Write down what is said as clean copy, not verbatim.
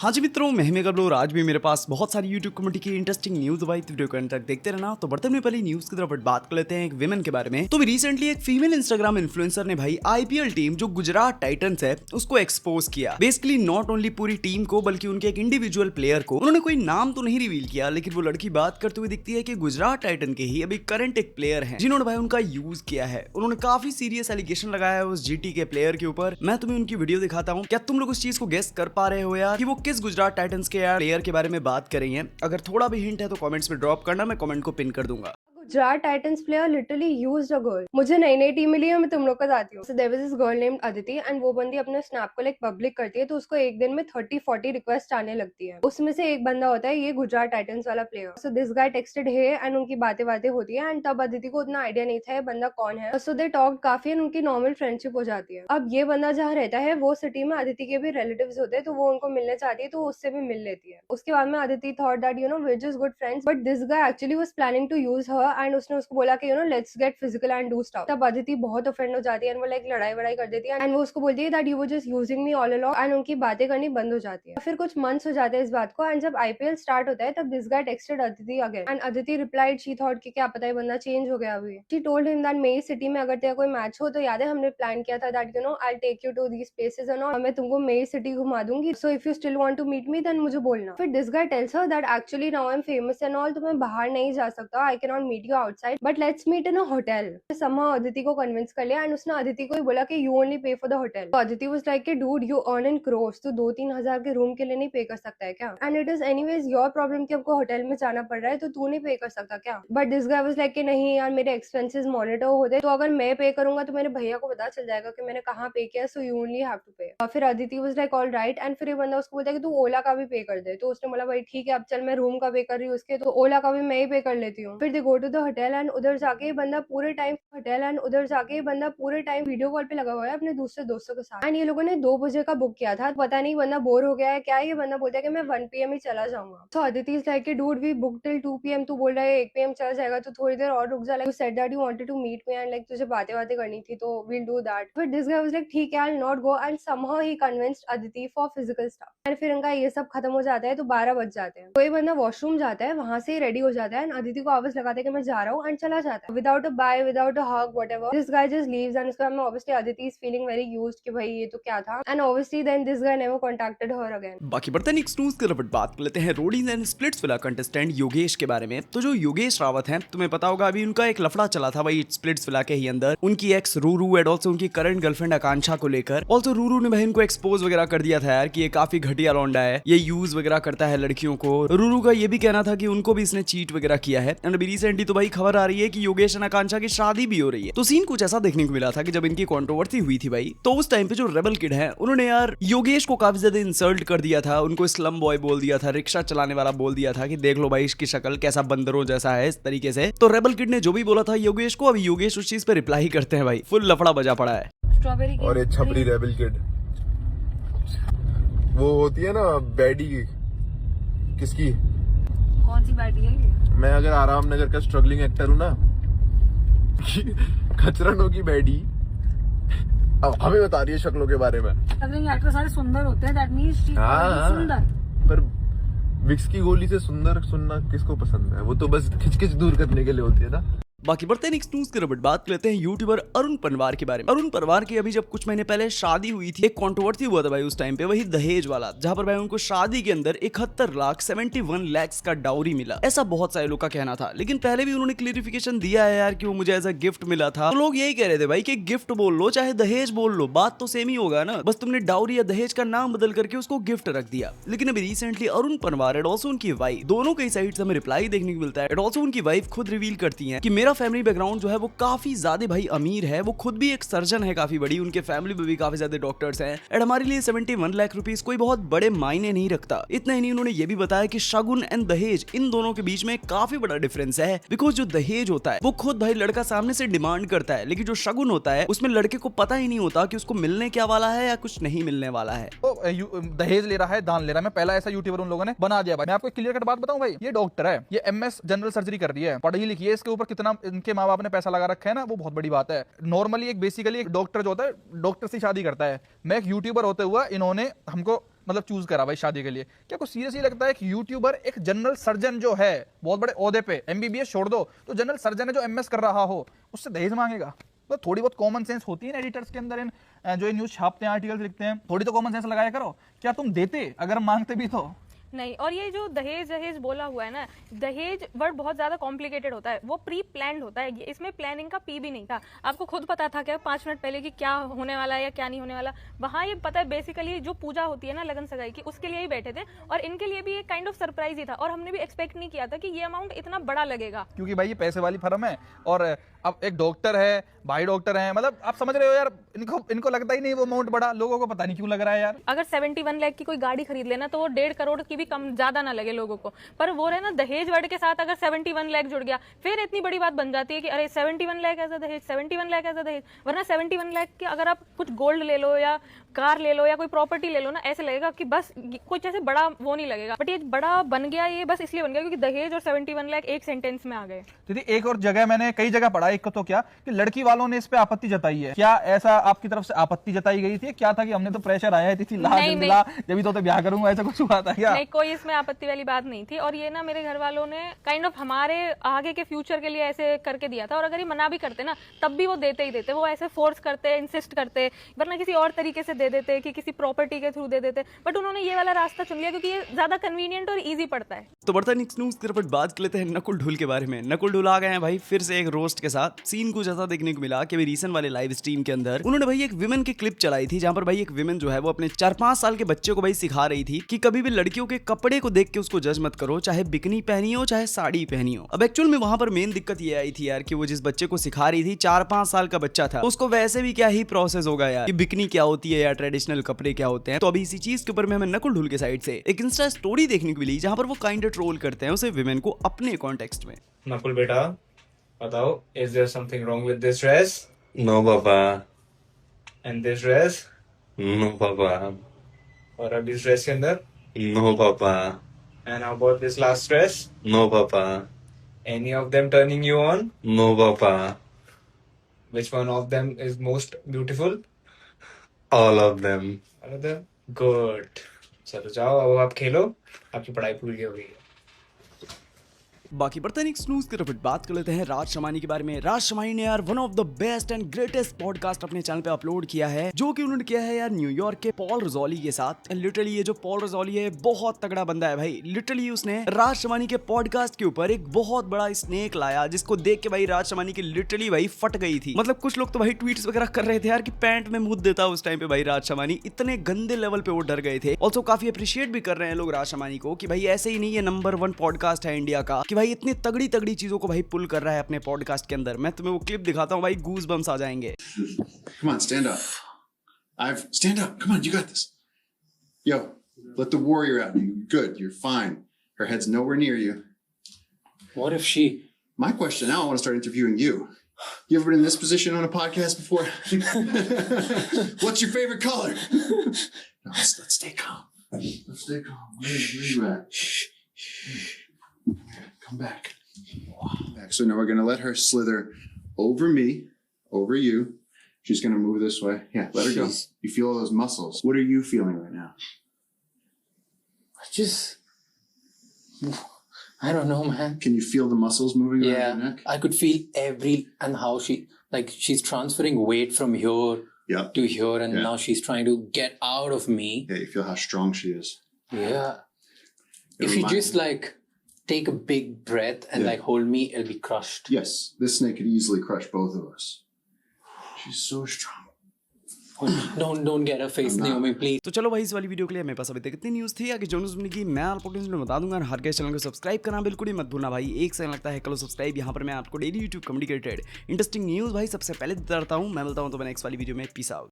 हाँ जी मित्रों, मैं मेगा ब्लोर। आज भी मेरे पास बहुत सारी यूट्यूब कम्युनिटी की इंटरेस्टिंग न्यूज भाई, वीडियो को अंत तक देखते रहना। तो बढ़ते हुए पहली न्यूज की तरफ बात कर लेते हैं एक विमेन के बारे में। तो रिसेंटली एक फीमेल इंस्टाग्राम इन्फ्लुएंसर ने भाई आईपीएल टीम जो गुजरात टाइटंस है उसको एक्सपोज किया। बेसिकली नॉट ओनली पूरी टीम को बल्कि उनके एक इंडिविजुअल प्लेयर को। उन्होंने कोई नाम तो नहीं रिवील किया, लेकिन वो लड़की बात करते हुए दिखती है कि गुजरात टाइटन के ही अभी करंट एक प्लेयर है जिन्होंने भाई उनका यूज किया है। उन्होंने काफी सीरियस एलिगेशन लगाया है उस जीटी के प्लेयर के ऊपर। मैं तुम्हें उनकी वीडियो दिखाता हूँ, क्या तुम लोग उस चीज को गेस कर पा रहे हो यार कि वो किस गुजरात टाइटंस के यार प्लेयर के बारे में बात कर रही हैं? अगर थोड़ा भी हिंट है तो कमेंट्स में ड्रॉप करना, मैं कमेंट को पिन कर दूंगा। Gujarat Titans player literally used a girl. मुझे नई नई टीम मिली है, मैं तुम लोग को बताती हूँ। There was this girl named Aditi and वो बंदी अपने स्नैप को लाइक पब्लिक करती है तो उसको एक दिन में 30-40 रिक्वेस्ट आने लगती है। उसमें से एक बंदा होता है ये गुजरात टाइटंस वाला player. So this guy texted her and उनकी बातें बातें होती है एंड तब अदिति को उतना आइडिया नहीं था ये बंदा कौन है। सो दे टॉक काफी एंड उनकी नॉर्मल फ्रेंडशिप हो जाती है। अब ये बंदा जहाँ रहता है वो सिटी में अदिति के भी रिलेटिव्स होते हैं तो वो उनको मिलने चाहती है तो उससे भी मिल लेती है। उसके बाद में Aditi thought that we just good friends, but this guy actually was planning to use her and उसने उसको बोला कि let's get physical and do stuff. तब अदिति बहुत ऑफेंड हो जाती है एंड वो लाइक लड़ाई वड़ाई कर देती है एंड वो उसको बोलती है that you were just using me all along and उनकी बातें करनी बंद हो जाती है। फिर कुछ मंथ्स हो जाते हैं इस बात को एंड जब आईपीएल स्टार्ट होता है तब this guy texted Aditi again and Aditi replied she thought कि क्या पता है बंदा चेंज हो गया अभी। शी टोल्ड हिम दैट मेरी सिटी में अगर तेरा कोई मैच हो तो याद है हमने प्लान किया था that I take you to these places and all, मैं तुमको मेरी सिटी घुमा दूंगी, so if you still want to meet me then मुझे बोलना। फिर this guy tells her that actually now I am famous and all तो मैं बाहर नहीं जा सकता, I can not meet you outside but let's meet in a hotel. somehow Aditi को कन्विंस कर लिया एंड उसने अदिति को ही बोला कि you only pay for the hotel. तो अदिति वाज लाइक कि dude you earn in crores, तो 2-3 हजार के रूम के लिए नहीं पे कर सकता है क्या? And it is anyways your problem कि आपको होटल में जाना पड़ रहा है तो तू नहीं पे कर सकता क्या? But this guy was like कि नहीं यार मेरे एक्सपेंसेस मॉनिटर होते तो अगर मैं पे करूंगा तो मेरे भैया को पता चल जाएगा कि मैंने कहाँ पे किया, so you only have to pay. और फिर Aditi was like all right and फिर ये बंदा उसको बोलता है कि तू ओला का भी पे कर दे। तो उसने बोला भाई ठीक है अब चल मैं रूम का पे कर रही हूँ उसके, तो ओला का भी मैं ही पे कर लेती हूँ। फिर they go to the hotel and उधर जाके बंदा पूरे टाइम वीडियो कॉल पे लगा हुआ है अपने दूसरे दोस्तों के साथ एंड ये लोगों ने 2 बजे का बुक किया था। पता नहीं बंदा बोर हो गया है क्या, ये बंदा बोलता है कि मैं 1 PM ही चला जाऊंगा। तो Aditi is like dude we book till 2 PM, तू बोल रहा है 1 PM चला जाएगा तो थोड़ी देर और रुक जा, like you said that you wanted to meet me and like तुझे बातें करनी थी तो वील डू दैट। फिर दिस गाय वाज लाइक ठीक है I will not go and somehow ही convinced Aditi for physical stuff and फिर उनका ये सब खत्म हो जाता है तो 12 बज जाते हैं। कोई बंदा वॉशरूम जाता है, वहां से रेडी हो जाता है एंड अदिति को आवाज लगाता है कि मैं जा रहा हूँ एंड चला जाता है without a bye without a hug whatever. This guy just leaves and उसके बाद में obviously Aditi is feeling very used कि भाई ये तो क्या था and obviously then this guy never contacted her again. बाकी बढ़ते हैं न्यूज की तरफ बात कर लेते हैं Roadies and splits villa contestant Yogesh के बारे में। तो जो योगेश रावत हैं, तुम्हें पता होगा अभी उनका एक लफड़ा चला था भाई स्प्लिट्स विला के ही अंदर, उनकी एक्स रूरू एंड ऑल्सो उनकी करंट गर्लफ्रेंड आकांक्षा को लेकर। ऑल्सो रूरू ने भाई उनको एक्सपोज वगैरह कर दिया था यार कि ये काफी घटिया लौंडा है, ये यूज वगैरह करता है लड़कियों को। रूरू का ये भी कहना था कि उनको भी इसने चीट वगैरह किया है एंड अभी रिसेंटली तो भाई खबर आ रही है कि योगेश एंड आकांक्षा की शादी भी हो रही है। तो सीन कुछ ऐसा देखने को मिला था कि जब इनकी कंट्रोवर्सी हुई थी भाई तो उस टाइम पे जो रेबल किड है उन्होंने यार योगेश को काफी ज्यादा इंसल्ट कर दिया था, उनको स्लम बॉय बोल दिया था, रिक्शा चलाने वाला बोल दिया था कि देख लो भाई इसकी शक्ल कैसा बंदरों जैसा है, इस तरीके से। तो रेबल किड ने जो भी बोला था योगेश को, अभी योगेश उस चीज पे रिप्लाई करते हैं भाई, फुल लफड़ा बजा पड़ा है। स्ट्रॉबेरी और ये छपरी रेबल किड वो होती है ना बैडी, किसकी कौन सी बैठी है ये? मैं अगर आराम नगर का स्ट्रगलिंग एक्टर हूँ ना खचरनों की बैडी अब हमें बता रही है शक्लों के बारे में। एक्टर सारे सुंदर होते हैं, दैट मींस सुंदर, पर विक्स की गोली से सुंदर सुनना किसको पसंद है? वो तो बस खिचखिच दूर करने के लिए होती है ना। बाकी बढ़ते हैं नेक्स्ट न्यूज की तरफ बात कर लेते हैं यूट्यूबर अरुण पनवार के बारे में। अरुण पनवार की अभी जब कुछ महीने पहले शादी हुई थी, एक कंट्रोवर्सी हुआ था भाई उस टाइम पे, वही दहेज वाला, जहां पर भाई उनको शादी के अंदर 71 लाख का डाउरी मिला, ऐसा बहुत सारे लोग का कहना था। लेकिन पहले भी उन्होंने क्लियरिफिकेशन दिया है यार कि वो मुझे एज अ गिफ्ट मिला था। तो लोग यही कह रहे थे भाई कि गिफ्ट बोल लो चाहे दहेज बोल लो, बात तो सेम ही होगा ना, बस तुमने डाउरी या दहेज का नाम बदल करके उसको गिफ्ट रख दिया। लेकिन अभी recently Arun Panwar and also उनकी वाइफ, दोनों कई साइड से हमें रिप्लाई देखने को मिलता है एंड ऑल्सो उनकी वाइफ खुद रिवील करती है कि मेरा फैमिली बैकग्राउंड है वो काफी ज्यादा भाई अमीर है, वो खुद भी एक सर्जन है काफी बड़ी, उनके फैमिली में भी काफी ज्यादा डॉक्टर्स हैं एंड हमारे लिए 71 लाख रुपीस कोई बहुत बड़े मायने नहीं रखता। इतना ही नहीं, उन्होंने ये भी बताया कि शगुन एंड दहेज इन दोनों के बीच में काफी बड़ा डिफरेंस है, बिकॉज जो दहेज होता है वो खुद भाई लड़का सामने से डिमांड करता है, लेकिन जो शगुन होता है उसमें लड़के को पता ही नहीं होता कि उसको मिलने क्या वाला है या कुछ नहीं मिलने वाला है। तो दहेज ले रहा है, दान ले रहा है। मैं पहला ऐसा यूट्यूबर उन लोगों ने बना दिया भाई। मैं आपको क्लियर कट बात बताऊं भाई, ये डॉक्टर है, ये MS जनरल सर्जरी कर रही है, पढ़ी लिखी है, इसके ऊपर कितना इनके माँ बाप ने पैसा लगा रखा है ना, वो बहुत बड़ी बात है। नॉर्मली एक बेसिकली एक डॉक्टर जो होता है डॉक्टर से शादी करता है। मैं एक यूट्यूबर होते हुआ इन्होंने हमको मतलब चूज करा भाई शादी के लिए। क्या कुछ सीरियसली लगता है कि यूट्यूबर एक जनरल सर्जन जो है बहुत बड़े ओहदे पे, एमबीबीएस छोड़ दो, तो जनरल सर्जन है जो एमएस कर रहा हो, उससे दहेज मांगेगा? तो थोड़ी बहुत कॉमन सेंस होती है ना एडिटर्स के अंदर, इन जो ये न्यूज छापते हैं, आर्टिकल्स लिखते हैं, थोड़ी तो कॉमन सेंस लगाया करो। क्या तुम देते अगर मांगते भी तो? नहीं। और ये जो दहेज बोला हुआ है ना, दहेज वर्ड बहुत ज्यादा कॉम्प्लिकेटेड होता है, वो प्री प्लान्ड होता है, इसमें प्लानिंग का पी भी नहीं था। आपको खुद पता था क्या 5 मिनट पहले कि क्या होने वाला है या क्या नहीं होने वाला? वहाँ ये पता है बेसिकली जो पूजा होती है ना लगन सगाई की, उसके लिए ही बैठे थे, और इनके लिए भी एक काइंड ऑफ सरप्राइज ही था, और हमने भी एक्सपेक्ट नहीं किया था कि ये अमाउंट इतना बड़ा लगेगा, क्योंकि भाई ये पैसे वाली फर्म है, और अब एक डॉक्टर है, भाई डॉक्टर है, मतलब आप समझ रहे हो यार, इनको लगता ही नहीं वो अमाउंट बड़ा, लोगों को पता नहीं क्यों लग रहा है यार। अगर 71 लाख की कोई गाड़ी खरीद लेना तो वो 1.5 करोड़ की भी कम ज्यादा ना लगे लोगों को, पर वो रहे ना दहेज वर्ड के साथ अगर 71 लाख जुड़ गया, फिर इतनी बड़ी बात बन जाती है कि अरे 71 लाख एज अ दहेज, 71 लाख एज अ दहेज। वरना 71 लाख के अगर आप कुछ गोल्ड ले लो या कार ले लो या कोई प्रॉपर्टी ले लो ना, ऐसे लगेगा कि बस कुछ ऐसे बड़ा वो नहीं लगेगा, बट ये बड़ा बन गया, ये बस इसलिए बन गया क्योंकि दहेज और 71 लाख एक सेंटेंस में आ गए। दीदी एक और जगह मैंने कई जगह पढ़ा, एक तो क्या कि लड़की वालों ने इस पे आपत्ति जताई है, क्या ऐसा आपकी तरफ से आपत्ति जताई गई थी? क्या था कि हमने तो प्रेशर आया थी जब तो ब्याह करूंगा, ऐसा कुछ हुआ था क्या? नहीं, कोई इसमें आपत्ति वाली बात नहीं थी, और ये ना मेरे घर वालों ने काइंड ऑफ हमारे आगे के फ्यूचर के लिए ऐसे करके दिया था, और अगर ये मना भी करते ना तब भी वो देते ही देते, वो ऐसे फोर्स करते, इंसिस्ट करते, वरना किसी और तरीके से दे देते कि किसी प्रॉपर्टी के थ्रू दे देते, बट उन्होंने ये वाला रास्ता चुन लिया क्योंकि ये ज्यादा कन्वीनियंट और इजी पड़ता है। तो बढ़ता नेक्स्ट न्यूज की तरफ बात कर लेते हैं नकुल ढुल के बारे में। नकुल ढुल आ गए हैं भाई फिर से एक रोस्ट के साथ। सीन कुछ ऐसा देखने को मिला कि रीसेंट वाले लाइव स्ट्रीम के अंदर उन्होंने भाई एक विमेन की क्लिप चलाई थी, जहां पर भाई एक विमेन जो है वो अपने 4-5 साल के बच्चे को भाई सिखा रही थी कि कभी भी लड़कियों के कपड़े को देख के उसको जज मत करो, चाहे बिकनी पहनी हो चाहे साड़ी पहनी हो। अब एक्चुअल में वहां पर मेन दिक्कत ये आई थी यार कि वो जिस बच्चे को सिखा रही थी 4-5 साल का बच्चा था, उसको वैसे भी क्या ही प्रोसेस होगा यार कि बिकनी क्या होती है या ट्रेडिशनल कपड़े क्या होते हैं। तो अभी इसी चीज के ऊपर में हमें नकुल ढुल के साइड से एक इंस्टा स्टोरी देखने को मिली, जहां पर वो काइंड ऑफ ट्रोल करते हैं उसे विमेन को अपने कॉन्टेक्स्ट में। नकुल बेटा बताओ, is there something wrong with this dress? No, Papa. And this dress? No, Papa. और अब इस ड्रेस के अंदर? No, Papa. And how about this last dress? No, Papa. Any of them turning you on? No, Papa. Which one of them is most beautiful? All of them. All of them? Good. चलो जाओ, अब आप खेलो, आपकी पढ़ाई पूरी हो गई है। बाकी बढ़ते नेक्स्ट न्यूज की तरफ बात कर लेते हैं राज शमानी के बारे में। राज शमानी ने यार one of the best and greatest podcast अपने चैनल पे अपलोड किया है, जो कि उन्होंने किया है यार न्यूयॉर्क के पॉल रजौली के साथ। लिटरली ये जो पॉल रजौली है बहुत तगड़ा बंदा है भाई। लिटरली उसने राज शमानी के पॉडकास्ट के ऊपर एक बहुत बड़ा स्नेक लाया, जिसको देख के भाई राज शमानी की लिटरली भाई फट गई थी। मतलब कुछ लोग तो भाई ट्वीट्स वगैरह कर रहे थे यार कि पैंट में मुंह देता उस टाइम पे भाई राज शमानी, इतने गंदे लेवल पे वो डर गए थे। ऑल्सो काफी अप्रिशिएट भी कर रहे हैं लोग राज शमानी को कि भाई ऐसे ही नहीं ये नंबर 1 पॉडकास्ट है इंडिया का, कि भाई इतनी तगड़ी तगड़ी चीजों को भाई पुल कर रहा है अपने पॉडकास्ट के अंदर। मैं तुम्हें वो क्लिप दिखाता हूँ भाई, गूज बम्स आ जाएंगे। Come on, stand up. Stand up. Come on, you got this. Yo, let the warrior out. You're good. You're fine. Her head's nowhere near you. What if she... My question now, I want to start interviewing you. You ever been in this position on a podcast before? What's your favorite color? No, let's stay calm. Let's stay calm. Where are you at? Come back. Back. So now we're going to let her slither over me, over you. She's going to move this way. Yeah, let her go. You feel all those muscles. What are you feeling right now? I don't know, man. Can you feel the muscles moving around your neck? I could feel and how she's transferring weight from here to here, and now she's trying to get out of me. Yeah, you feel how strong she is. Yeah. If you just take a big breath and hold me, it'll be crushed. Yes, this snake could easily crush both of us. She's so strong. Don't get her face, Naomi, please. तो चलो भाई इस वाली video के लिए मेरे पास अभी तक इतनी न्यूज़ थी। आगे जो न्यूज़ मिलेगी मैं आपको में बता दूंगा। हर के चैनल को सब्सक्राइब करना बिल्कुल ही मत भूलना भाई। 1 सेकंड लगता है, करो सब्सक्राइब। यहाँ पर मैं आपको daily YouTube communicated interesting news भाई सबसे पहले देता रहता हूँ। मैं मिलता हूँ तो मैं नेक्स्ट वाली वीडियो में। Peace out.